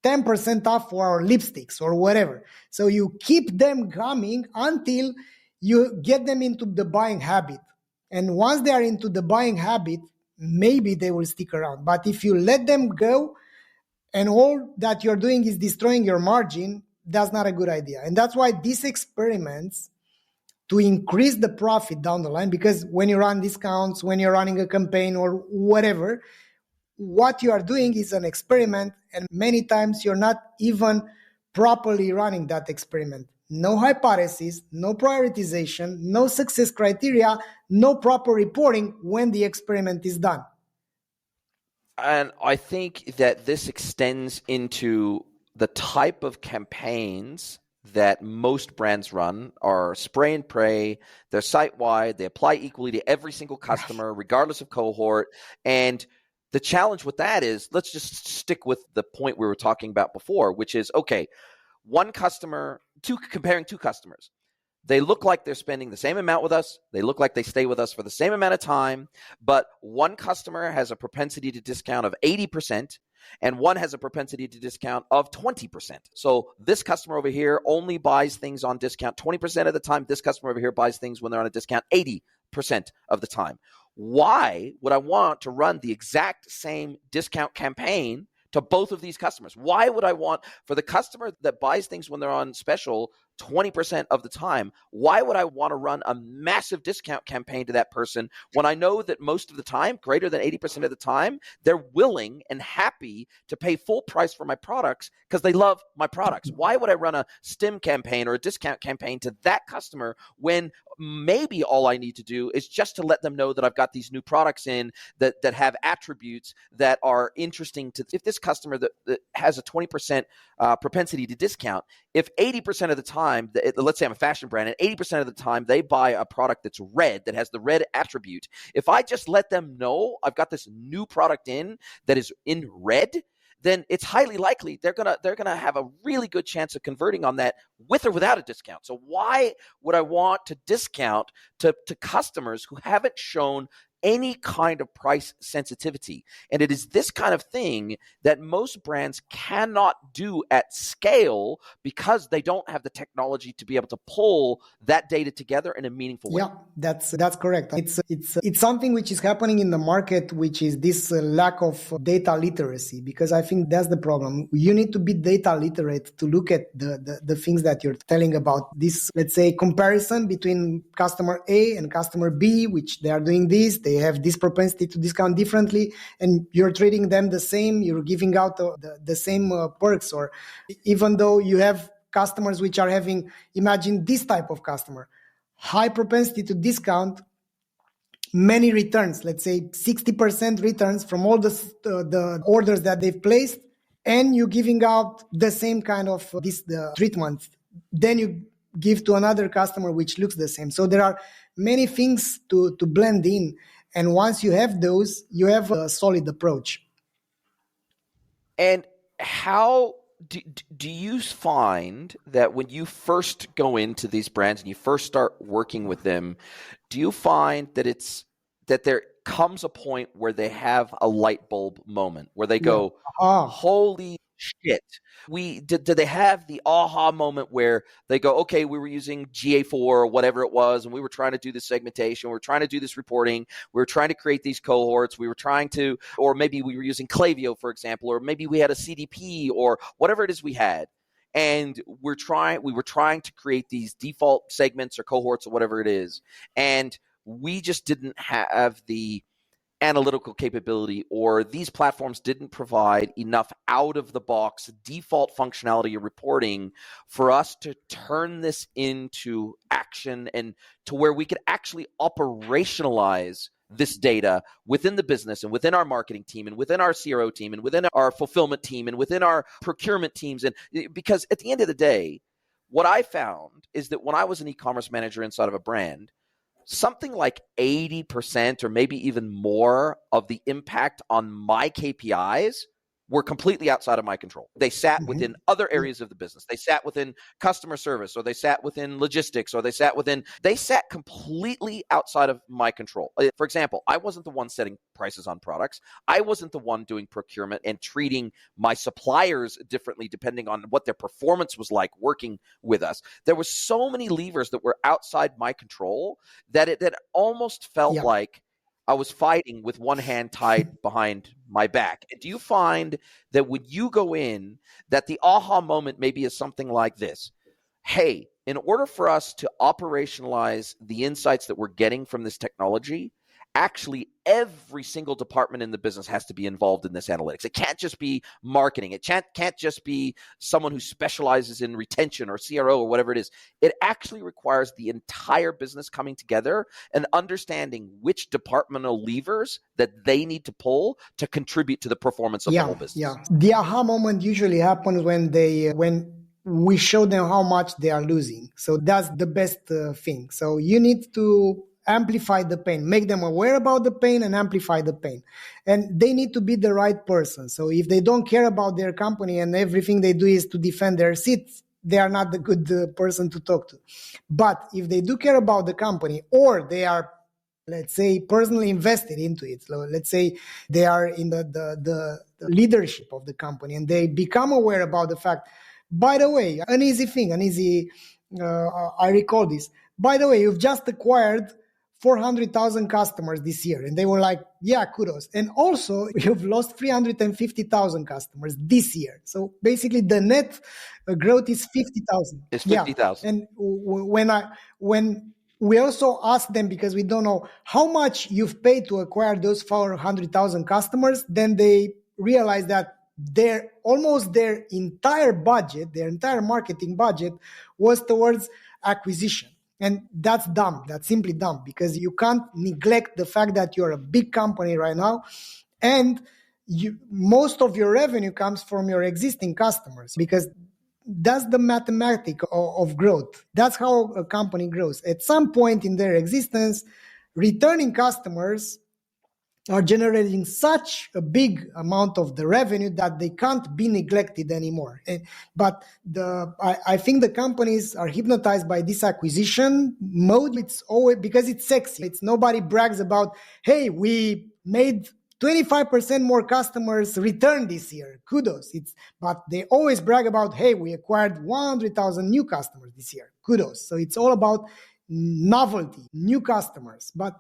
10% off for our lipsticks or whatever. So you keep them coming until you get them into the buying habit. And once they are into the buying habit, maybe they will stick around. But if you let them go and all that you're doing is destroying your margin, that's not a good idea. And that's why these experiments to increase the profit down the line, because when you run discounts, when you're running a campaign or whatever, what you are doing is an experiment, and many times you're not even properly running that experiment. No hypothesis, no prioritization, no success criteria, no proper reporting when the experiment is done. And I think that this extends into the type of campaigns that most brands run are spray and pray. They're site-wide. They apply equally to every single customer, regardless of cohort. And the challenge with that is, let's just stick with the point we were talking about before, which is, okay, comparing two customers. They look like they're spending the same amount with us. They look like they stay with us for the same amount of time, but one customer has a propensity to discount of 80%, and one has a propensity to discount of 20%. So this customer over here only buys things on discount 20% of the time. This customer over here buys things when they're on a discount 80% of the time. Why would I want to run the exact same discount campaign to both of these customers? Why would I want, for the customer that buys things when they're on special 20% of the time, why would I want to run a massive discount campaign to that person when I know that most of the time, greater than 80% of the time, they're willing and happy to pay full price for my products because they love my products? Why would I run a stim campaign or a discount campaign to that customer when maybe all I need to do is just to let them know that I've got these new products in that have attributes that are interesting to, if this customer that has a 20% propensity to discount, if 80% of the time, let's say I'm a fashion brand, and 80% of the time they buy a product that's red, that has the red attribute, if I just let them know I've got this new product in that is in red, then it's highly likely they're gonna have a really good chance of converting on that with or without a discount. So why would I want to discount to customers who haven't shown any kind of price sensitivity? And it is this kind of thing that most brands cannot do at scale because they don't have the technology to be able to pull that data together in a meaningful way. Yeah, that's correct. It's something which is happening in the market, which is this lack of data literacy, because I think that's the problem. You need to be data literate to look at the things that you're telling about. This, let's say, comparison between customer A and customer B, which they are doing this, they have this propensity to discount differently, and you're treating them the same, you're giving out the same perks, or even though you have customers which are having, imagine this type of customer, high propensity to discount, many returns, let's say 60% returns from all the orders that they've placed, and you're giving out the same kind of the treatment. Then you give to another customer which looks the same. So there are many things to blend in. And once you have those, you have a solid approach. And how do you find that when you first go into these brands and you first start working with them, do you find that there comes a point where they have a light bulb moment where they Yeah. go, holy shit? Do they have the aha moment where they go, okay, we were using GA4 or whatever it was, and we were trying to do this segmentation, we were trying to do this reporting, we were trying to create these cohorts, we were trying to, or maybe we were using Klaviyo, for example, or maybe we had a CDP or whatever it is we had. And we were trying to create these default segments or cohorts or whatever it is. And we just didn't have the analytical capability, or these platforms didn't provide enough out of the box default functionality or reporting for us to turn this into action and to where we could actually operationalize this data within the business and within our marketing team and within our CRO team and within our fulfillment team and within our procurement teams. And because at the end of the day, what I found is that when I was an e-commerce manager inside of a brand, something like 80% or maybe even more of the impact on my KPIs were completely outside of my control. They sat within other areas of the business. They sat within customer service, or they sat within logistics, or they sat completely outside of my control. For example, I wasn't the one setting prices on products. I wasn't the one doing procurement and treating my suppliers differently depending on what their performance was like working with us. There were so many levers that were outside my control that it almost felt like I was fighting with one hand tied behind my back. Do you find that when you go in, that the aha moment maybe is something like this? Hey, in order for us to operationalize the insights that we're getting from this technology, actually every single department in the business has to be involved in this analytics. It can't just be marketing. It can't just be someone who specializes in retention or CRO or whatever it is. It actually requires the entire business coming together and understanding which departmental levers that they need to pull to contribute to the performance of the whole business. Yeah. The aha moment usually happens when we show them how much they are losing. So that's the best thing. So you need to amplify the pain, make them aware about the pain and amplify the pain. And they need to be the right person. So if they don't care about their company and everything they do is to defend their seats, they are not the good person to talk to. But if they do care about the company, or they are, let's say, personally invested into it, so let's say they are in the leadership of the company and they become aware about the fact, by the way, I recall this, by the way, you've just acquired 400,000 customers this year. And they were like, yeah, kudos. And also, you've lost 350,000 customers this year. So basically, the net growth is 50,000. It's 50,000. Yeah. And when we also ask them, because we don't know how much you've paid to acquire those 400,000 customers, then they realize that their entire budget, their entire marketing budget was towards acquisition. And that's dumb. That's simply dumb, because you can't neglect the fact that you're a big company right now, and most of your revenue comes from your existing customers, because that's the mathematics of growth. That's how a company grows. At some point in their existence, returning customers are generating such a big amount of the revenue that they can't be neglected anymore. But I think the companies are hypnotized by this acquisition mode. It's always because it's sexy. It's nobody brags about, hey, we made 25% more customers return this year. Kudos. But they always brag about, hey, we acquired 100,000 new customers this year. Kudos. So it's all about novelty, new customers. But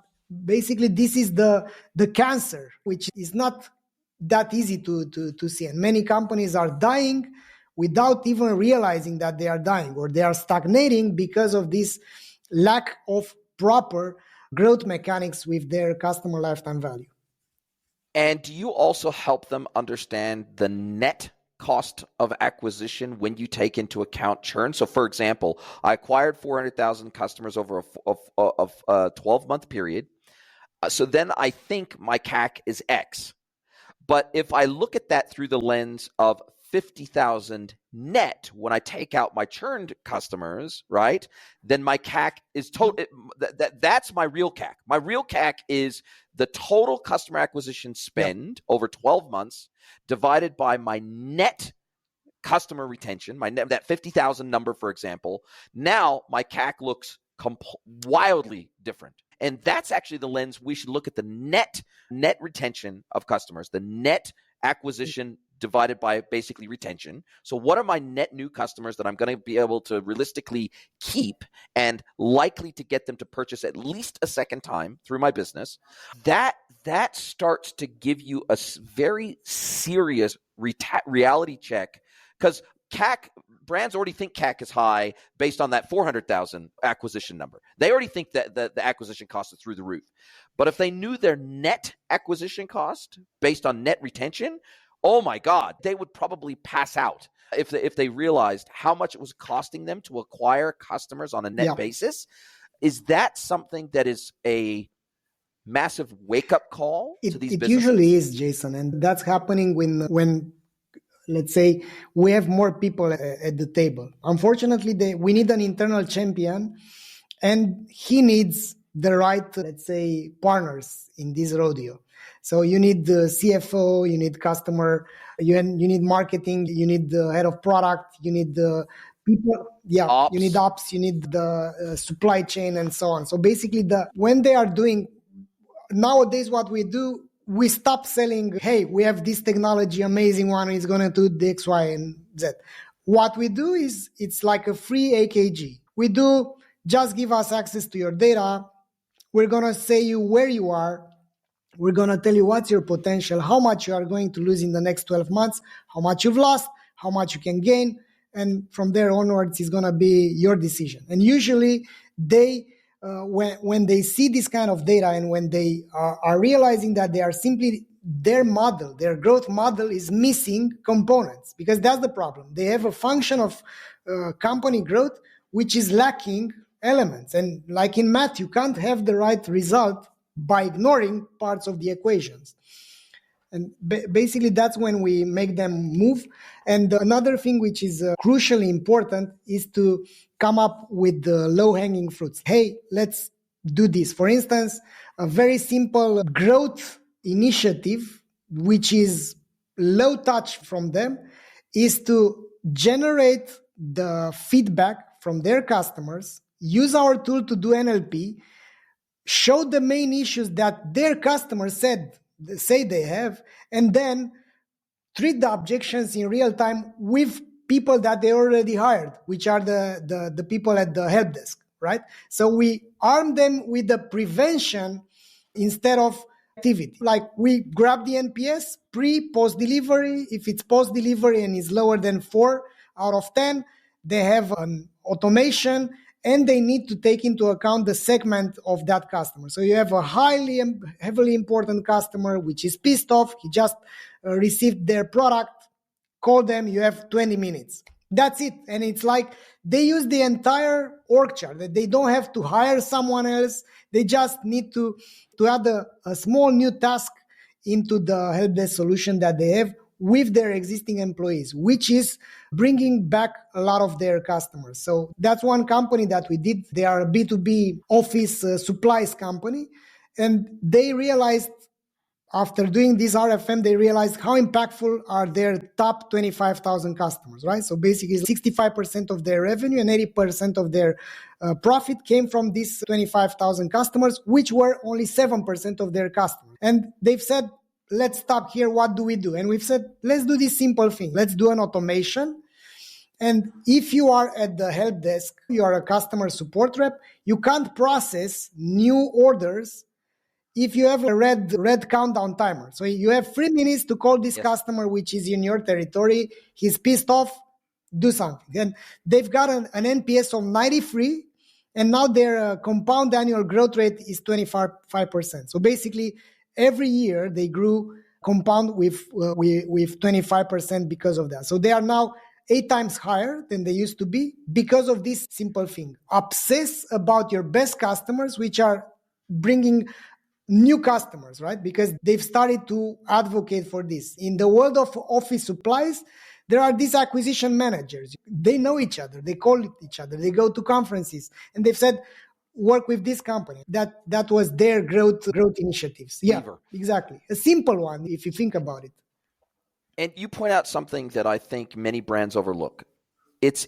basically, this is the cancer, which is not that easy to see. And many companies are dying without even realizing that they are dying, or they are stagnating because of this lack of proper growth mechanics with their customer lifetime value. And do you also help them understand the net cost of acquisition when you take into account churn? So, for example, I acquired 400,000 customers over a 12-month period. So then I think my CAC is X. But if I look at that through the lens of 50,000 net, when I take out my churned customers, right, then my CAC is total. That's my real CAC. My real CAC is the total customer acquisition spend over 12 months divided by my net customer retention, that 50,000 number, for example, now my CAC looks wildly different. And that's actually the lens we should look at: the net retention of customers, the net acquisition divided by basically retention. So what are my net new customers that I'm going to be able to realistically keep and likely to get them to purchase at least a second time through my business? That starts to give you a very serious reality check, because brands already think CAC is high based on that 400,000 acquisition number. They already think that the acquisition cost is through the roof. But if they knew their net acquisition cost based on net retention, oh my God, they would probably pass out if they realized how much it was costing them to acquire customers on a net basis. Is that something that is a massive wake-up call to these businesses? It usually is, Jason, and that's happening when let's say we have more people at the table. Unfortunately, we need an internal champion, and he needs the right, let's say, partners in this rodeo. So you need the CFO, you need customer, you need marketing, you need the head of product, you need the people, ops. You need ops, you need the supply chain, and so on. So basically, when they are doing nowadays, what we do, we stop selling, hey, we have this technology, amazing one, it's going to do the X, Y, and Z. What we do is, it's like a free AKG. We do, just give us access to your data. We're going to say you where you are. We're going to tell you what's your potential, how much you are going to lose in the next 12 months, how much you've lost, how much you can gain. And from there onwards, it's going to be your decision. And usually they, when they see this kind of data, and when they are realizing that they are simply, their model, their growth model is missing components, because that's the problem. They have a function of company growth which is lacking elements. And like in math, you can't have the right result by ignoring parts of the equations. And basically, that's when we make them move. And another thing which is crucially important is to come up with the low-hanging fruits. Hey, let's do this. For instance, a very simple growth initiative, which is low touch from them, is to generate the feedback from their customers, use our tool to do NLP, show the main issues that their customers say they have, and then treat the objections in real time with people that they already hired, which are the people at the help desk, right? So we arm them with the prevention instead of activity. Like, we grab the NPS post-delivery. If it's post-delivery and is lower than 4 out of 10, they have an automation, and they need to take into account the segment of that customer. So you have a heavily important customer which is pissed off. He just received their product. Call them. You have 20 minutes. That's it. And it's like they use the entire org chart. They don't have to hire someone else. They just need to add a small new task into the help desk solution that they have with their existing employees, which is bringing back a lot of their customers. So that's one company that we did. They are a B2B office supplies company. And they realized, after doing this RFM, they realized how impactful are their top 25,000 customers, right? So basically 65% of their revenue and 80% of their profit came from these 25,000 customers, which were only 7% of their customers. And they've said, let's stop here. What do we do? And we've said, let's do this simple thing. Let's do an automation. And if you are at the help desk, you are a customer support rep, you can't process new orders if you have a red countdown timer. So you have 3 minutes to call this customer, which is in your territory. He's pissed off. Do something. And they've got an NPS of 93. And now their compound annual growth rate is 25%. So basically, every year they grew compound with 25% because of that. So they are now 8 times higher than they used to be because of this simple thing. Obsess about your best customers, which are bringing new customers, right? Because they've started to advocate for this. In the world of office supplies, there are these acquisition managers. They know each other. They call each other. They go to conferences. And they've said, work with this company. That was their growth initiatives. Yeah, exactly. A simple one, if you think about it. And you point out something that I think many brands overlook. It's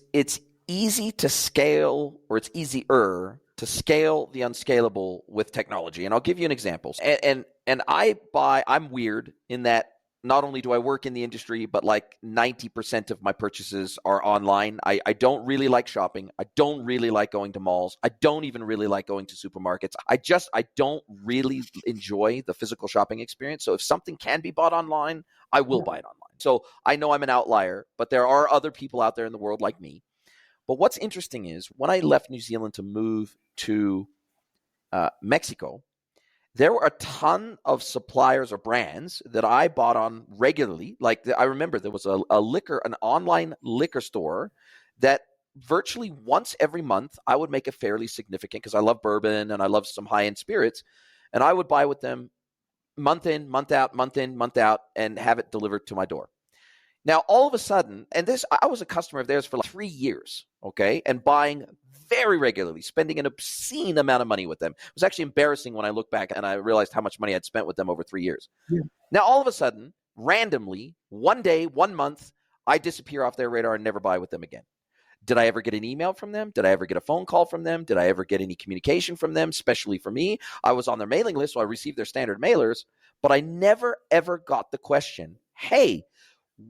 easy to scale, or it's easier to scale the unscalable with technology. And I'll give you an example. And I'm weird in that not only do I work in the industry, but like 90% of my purchases are online. I don't really like shopping. I don't really like going to malls. I don't even really like going to supermarkets. I don't really enjoy the physical shopping experience. So if something can be bought online, I will buy it online. So I know I'm an outlier, but there are other people out there in the world like me. But what's interesting is when I left New Zealand to move to Mexico, there were a ton of suppliers or brands that I bought on regularly. Like I remember there was an online liquor store that virtually once every month I would make a fairly significant, because I love bourbon and I love some high-end spirits, and I would buy with them month in, month out, month in, month out, and have it delivered to my door. Now, all of a sudden, I was a customer of theirs for like 3 years, okay, and buying very regularly, spending an obscene amount of money with them. It was actually embarrassing when I look back and I realized how much money I'd spent with them over 3 years. Yeah. Now, all of a sudden, randomly, one day, 1 month, I disappear off their radar and never buy with them again. Did I ever get an email from them? Did I ever get a phone call from them? Did I ever get any communication from them, especially for me? I was on their mailing list, so I received their standard mailers, but I never, ever got the question, hey,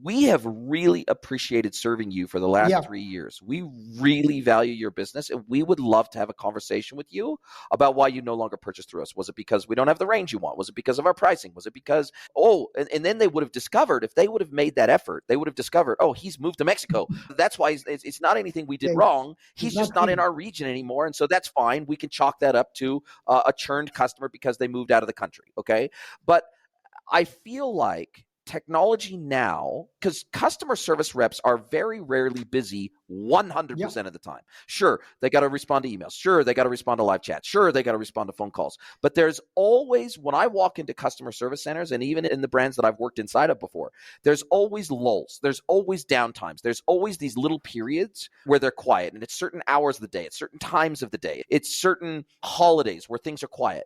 we have really appreciated serving you for the last 3 years. We really value your business, and we would love to have a conversation with you about why you no longer purchase through us. Was it because we don't have the range you want? Was it because of our pricing? Was it because, and then they would have discovered, if they would have made that effort, they would have discovered, he's moved to Mexico. That's why it's not anything we did wrong. He's just not in our region anymore, and so that's fine. We can chalk that up to a churned customer because they moved out of the country, okay? But I feel like technology now, because customer service reps are very rarely busy 100% of the time. Sure, they got to respond to emails. Sure, they got to respond to live chats. Sure, they got to respond to phone calls. But there's always, when I walk into customer service centers, and even in the brands that I've worked inside of before, there's always lulls. There's always downtimes. There's always these little periods where they're quiet. And it's certain hours of the day. It's certain times of the day. It's certain holidays where things are quiet.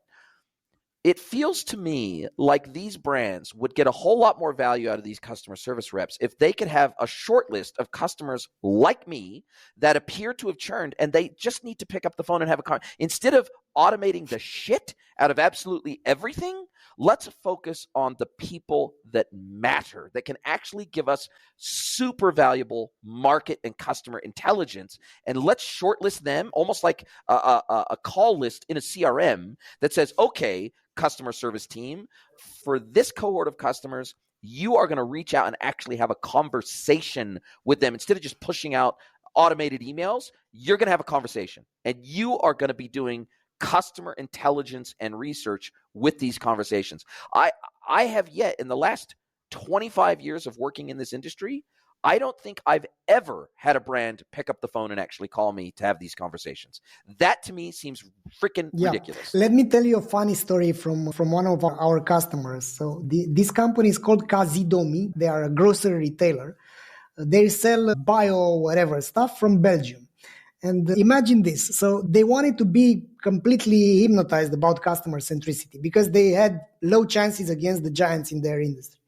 It feels to me like these brands would get a whole lot more value out of these customer service reps if they could have a short list of customers like me that appear to have churned, and they just need to pick up the phone and have a conversation. Instead of automating the shit out of absolutely everything, let's focus on the people that matter, that can actually give us super valuable market and customer intelligence, and let's shortlist them almost like a call list in a CRM that says, okay, customer service team, for this cohort of customers, you are going to reach out and actually have a conversation with them. Instead of just pushing out automated emails, you're going to have a conversation, and you are going to be doing customer intelligence and research with these conversations. I have yet, in the last 25 years of working in this industry, I don't think I've ever had a brand pick up the phone and actually call me to have these conversations. That to me seems freaking ridiculous. Let me tell you a funny story from one of our customers. So this company is called Cazidomi. They are a grocery retailer. They sell bio whatever stuff from Belgium. And imagine this. So they wanted to be completely hypnotized about customer centricity because they had low chances against the giants in their industry.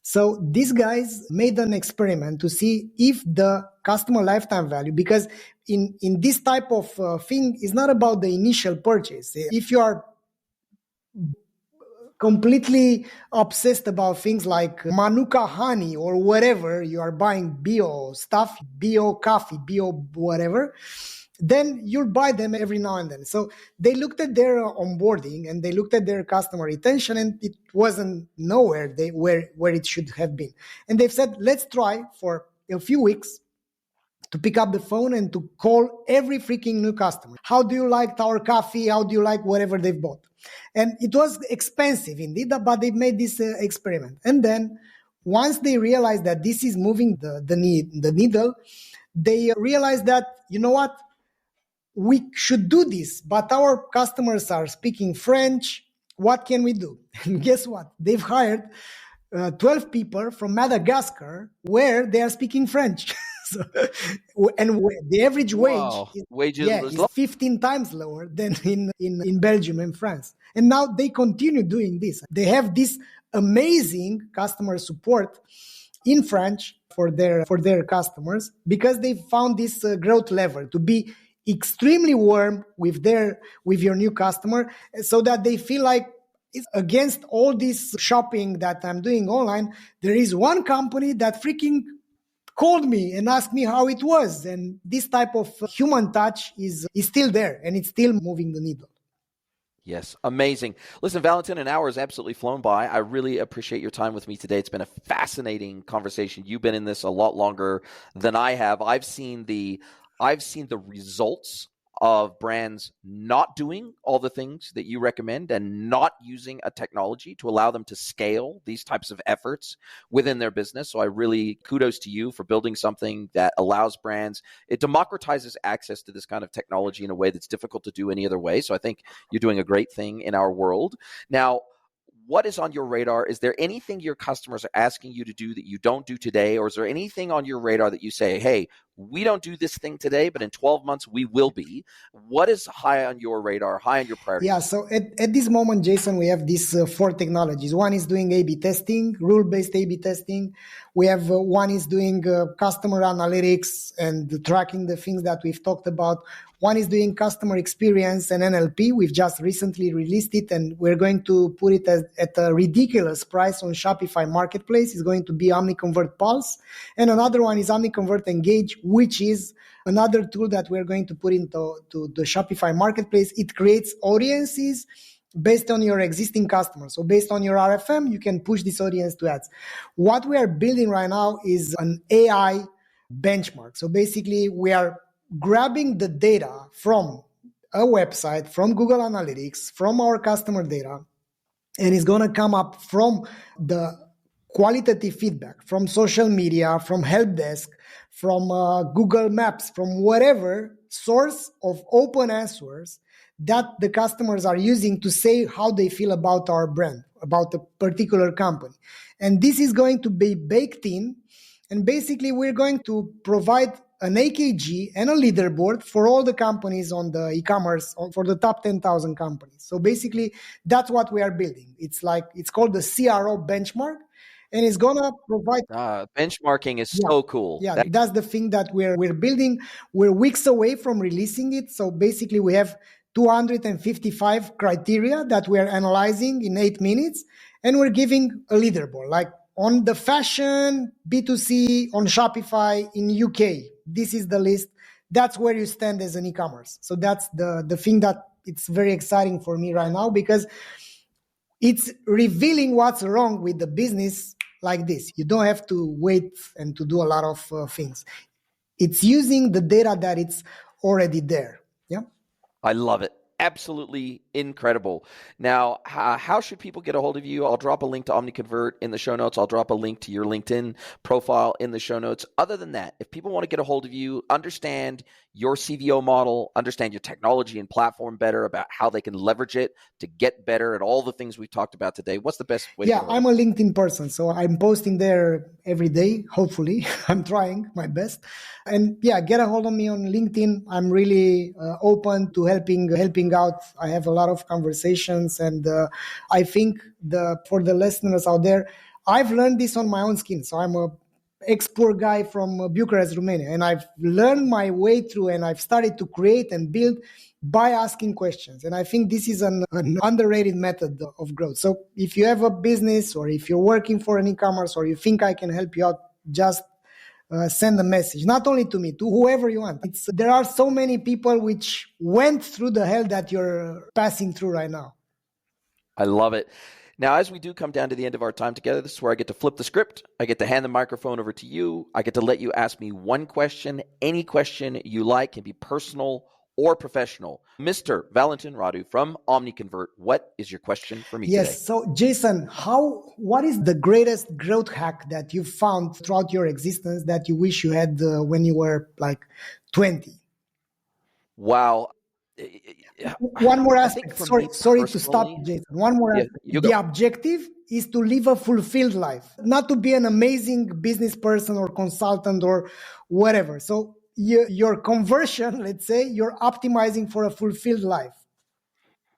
So these guys made an experiment to see if the customer lifetime value, because in this type of thing, is not about the initial purchase. If you are completely obsessed about things like Manuka honey or whatever, you are buying bio stuff, bio coffee, bio whatever, then you'll buy them every now and then. So they looked at their onboarding and they looked at their customer retention, and it wasn't nowhere where it should have been. And they've said, let's try for a few weeks to pick up the phone and to call every freaking new customer. How do you like our coffee? How do you like whatever they've bought? And it was expensive indeed, but they made this experiment. And then once they realized that this is moving the needle, they realized that, you know what? We should do this, but our customers are speaking French. What can we do? And guess what? They've hired 12 people from Madagascar where they are speaking French. And the average wage is 15 times lower than in Belgium and France. And now they continue doing this. They have this amazing customer support in French for their customers, because they found this growth lever to be extremely warm with your new customer, so that they feel like, it's against all this shopping that I'm doing online, there is one company that freaking called me and asked me how it was. And this type of human touch is still there, and it's still moving the needle. Yes, amazing. Listen, Valentin, an hour has absolutely flown by. I really appreciate your time with me today. It's been a fascinating conversation. You've been in this a lot longer than I have. I've seen the results of brands not doing all the things that you recommend and not using a technology to allow them to scale these types of efforts within their business. So I really kudos to you for building something that allows brands, it democratizes access to this kind of technology in a way that's difficult to do any other way. So I think you're doing a great thing in our world. Now, what is on your radar? Is there anything your customers are asking you to do that you don't do today? Or is there anything on your radar that you say, hey, we don't do this thing today, but in 12 months we will be? What is high on your radar, high on your priority? Yeah, so at this moment, Jason, we have these 4 technologies. One is doing A/B testing, rule-based A/B testing. We have one is doing customer analytics and tracking the things that we've talked about. One is doing customer experience and NLP. We've just recently released it, and we're going to put it at a ridiculous price on Shopify Marketplace. It's going to be Omniconvert Pulse. And another one is Omniconvert Engage, which is another tool that we're going to put into the Shopify Marketplace. It creates audiences based on your existing customers. So based on your RFM, you can push this audience to ads. What we are building right now is an AI benchmark. So basically, we are grabbing the data from a website, from Google Analytics, from our customer data, and it's going to come up from the qualitative feedback, from social media, from help desk, from Google Maps, from whatever source of open answers that the customers are using to say how they feel about our brand, about a particular company. And this is going to be baked in, and basically we're going to provide an AKG and a leaderboard for all the companies on the e-commerce, for the top 10,000 companies. So basically, that's what we are building. It's called the CRO benchmark, and it's gonna provide. Benchmarking is so cool. Yeah, that's the thing that we're building. We're weeks away from releasing it. So basically, we have 255 criteria that we're analyzing in 8 minutes, and we're giving a leaderboard, like on the fashion, B2C, on Shopify, in UK. This is the list. That's where you stand as an e-commerce. So that's the thing that it's very exciting for me right now, because it's revealing what's wrong with the business like this. You don't have to wait and to do a lot of things. It's using the data that it's already there. Yeah. I love it. Absolutely incredible. Now, how should people get a hold of you? I'll drop a link to Omniconvert in the show notes. I'll drop a link to your LinkedIn profile in the show notes. Other than that, if people want to get a hold of you, understand your CVO model, understand your technology and platform better, about how they can leverage it to get better at all the things we've talked about today, what's the best way to do it? I'm a LinkedIn person, so I'm posting there every day, hopefully. I'm trying my best. And yeah, get a hold of me on LinkedIn. I'm really open to helping out. I have a lot of conversations, and I think for the listeners out there, I've learned this on my own skin. So I'm a ex-poor guy from Bucharest, Romania, and I've learned my way through, and I've started to create and build by asking questions. And I think this is an underrated method of growth. So if you have a business, or if you're working for an e-commerce, or you think I can help you out, just send a message, not only to me, to whoever you want. There are so many people which went through the hell that you're passing through right now. I love it. Now, as we do come down to the end of our time together, this is where I get to flip the script. I get to hand the microphone over to you. I get to let you ask me one question. Any question you like, can be personal or professional. Mr. Valentin Radu from Omniconvert, what is your question for me today? Yes, so Jason, what is the greatest growth hack that you found throughout your existence that you wish you had when you were like 20? Wow. One more aspect. Sorry to stop, Jason. One more aspect. The objective is to live a fulfilled life, not to be an amazing business person or consultant or whatever. So your conversion, let's say, you're optimizing for a fulfilled life.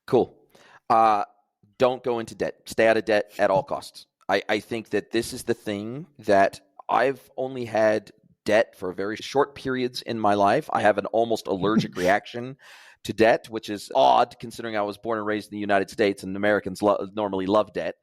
Cool. Don't go into debt. Stay out of debt at all costs. I think that this is the thing that I've only had debt for very short periods in my life. I have an almost allergic reaction to debt, which is odd considering I was born and raised in the United States and Americans normally love debt.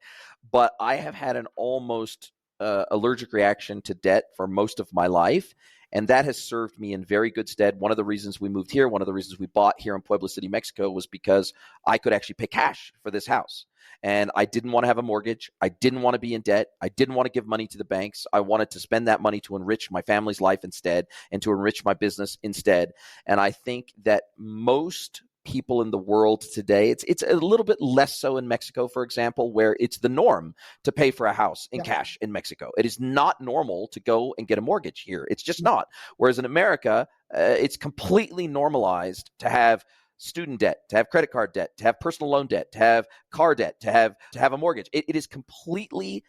But I have had an almost allergic reaction to debt for most of my life. And that has served me in very good stead. One of the reasons we moved here, one of the reasons we bought here in Pueblo City, Mexico, was because I could actually pay cash for this house. And I didn't want to have a mortgage. I didn't want to be in debt. I didn't want to give money to the banks. I wanted to spend that money to enrich my family's life instead and to enrich my business instead. And I think that most people in the world today, it's a little bit less so in Mexico, for example, where it's the norm to pay for a house in cash in Mexico. It is not normal to go and get a mortgage here. It's just not. Whereas in America, it's completely normalized to have student debt, to have credit card debt, to have personal loan debt, to have car debt, to have a mortgage. It is completely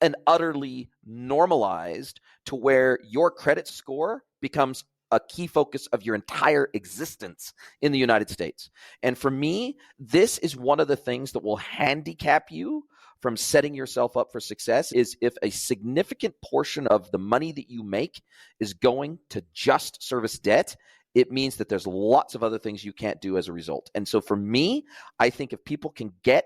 and utterly normalized to where your credit score becomes a key focus of your entire existence in the United States. And for me, this is one of the things that will handicap you from setting yourself up for success, is if a significant portion of the money that you make is going to just service debt, it means that there's lots of other things you can't do as a result. And so for me, I think if people can get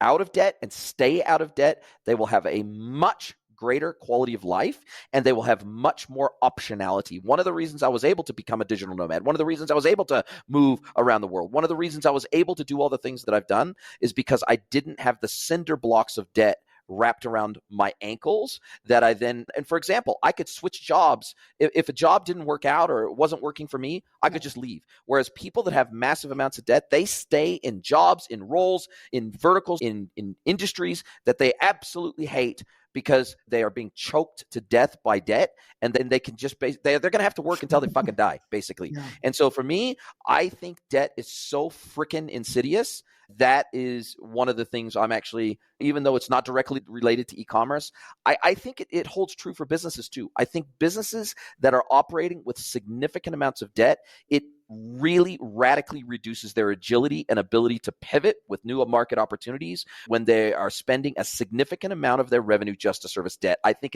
out of debt and stay out of debt, they will have a much greater quality of life, and they will have much more optionality. One of the reasons I was able to become a digital nomad, one of the reasons I was able to move around the world, one of the reasons I was able to do all the things that I've done is because I didn't have the cinder blocks of debt wrapped around my ankles that I then, and for example, I could switch jobs. If a job didn't work out or it wasn't working for me, I could just leave. Whereas people that have massive amounts of debt, they stay in jobs, in roles, in verticals, in industries that they absolutely hate because they are being choked to death by debt, and then they can just they're going to have to work until they fucking die, basically. Yeah. And so for me, I think debt is so freaking insidious. That is one of the things I'm actually, even though it's not directly related to e-commerce, I think it holds true for businesses too. I think businesses that are operating with significant amounts of debt, it really radically reduces their agility and ability to pivot with new market opportunities when they are spending a significant amount of their revenue just to service debt. I think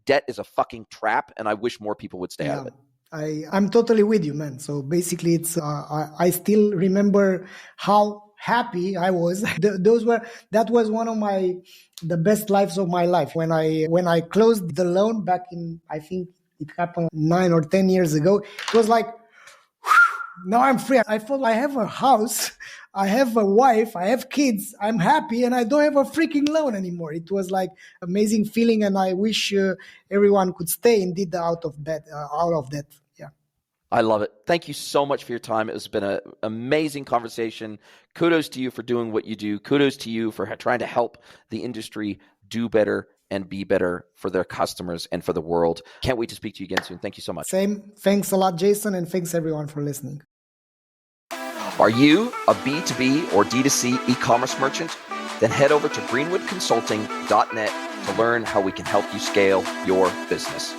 debt is a fucking trap, and I wish more people would stay out of it. I'm totally with you, man. So basically, it's I still remember how happy I was. That was one of the best lives of my life when I closed the loan back in, I think it happened 9 or 10 years ago. It was like, now I'm free. I thought I have a house, I have a wife, I have kids, I'm happy, and I don't have a freaking loan anymore. It was like amazing feeling, and I wish everyone could stay indeed out of that. Yeah. I love it. Thank you so much for your time. It has been an amazing conversation. Kudos to you for doing what you do. Kudos to you for trying to help the industry do better and be better for their customers and for the world. Can't wait to speak to you again soon. Thank you so much. Same. Thanks a lot, Jason, and thanks everyone for listening. Are you a B2B or D2C e-commerce merchant? Then head over to greenwoodconsulting.net to learn how we can help you scale your business.